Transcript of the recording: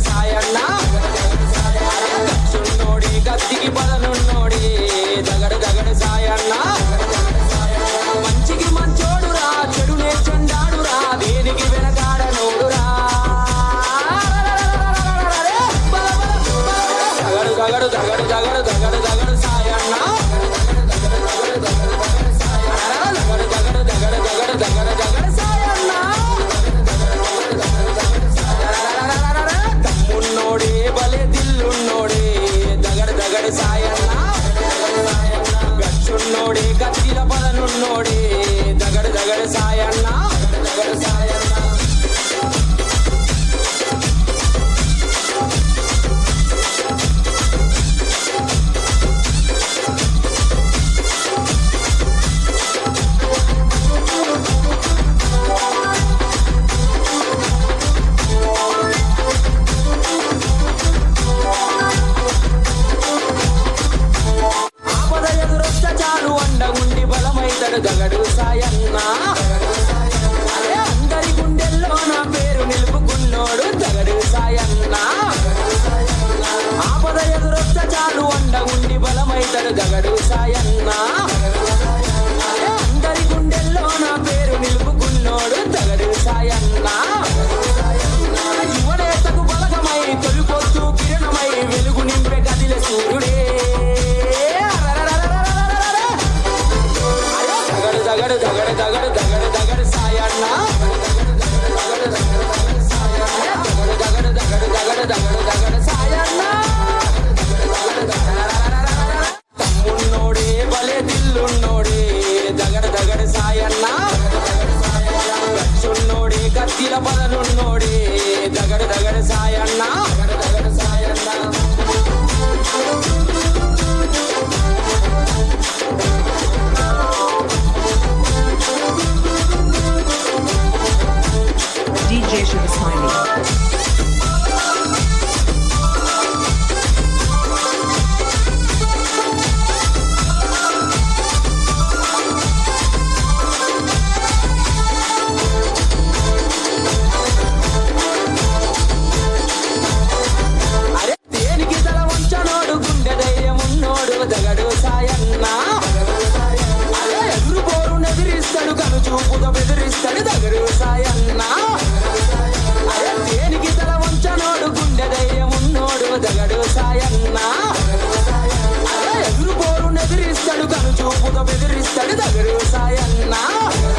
సాయన్న గచ్చున్నోడి గద్దికి పదనున్నోడి దగడు దగడు సాయన్న మంచికి మంచోడురా చెడునే చెండాడురా దేనికి వెనకాడనోడురా దగడు దగడు దగడు దగడు దగడు సాయన్న దగడు దగడు దగడు దగడు దగడు సాయన్న దమ్మున్నోడే బలే దిల్లున్నోడే దగడు దగడు సాయన్న గచ్చున్నోడే గత్తిల పదనున్నోడే దగడు దగడు సాయన్న దగడు సాయన్న దగడు సాయన్న అరే అందరి గుండెల్లో నా పేరు నిలుపుకున్నోడు దగడు సాయన్న ఆపద ఎదురొచ్చ చాలు అండగుండి బలమైతడు దగడు సాయన్న అరే అందరి గుండెల్లో నా పేరు నిలుపుకున్నోడు దగడు సాయన్న యువనేతకు బలగమై తొలిపొచ్చు కిరణమై వెలుగు నింపే కదిలే సూర్యుడే దగడు దగడు దగడు దగడు దగడు సాయన్న దగడు దగడు దగడు దగడు దగడు సాయన్న తమ్మున్నోడే బలే దిల్లున్నోడే దగడు దగడు Sayanna గచ్చున్నోడే కత్తిల పదనున్నోడే దగడు దగడు Sayanna దగడు Sayanna DJ Sugar Smiley. అరే దేనికి తల వంచనోడు గుండె ధైర్యం ఉన్నోడు దగడు సాయన్న అరే ఎదురు పోరు నెదిరిస్తాడు కను చూపుతో బెదిరిస్తాడు దగడు సాయన్న అరే దేనికి తల వంచనోడు గుండె ధైర్యం ఉన్నోడు దగడు సాయన్న అరే ఎదురు పోరు నెదిరిస్తాడు కను చూపుతో బెదిరిస్తాడు దగడు సాయన్న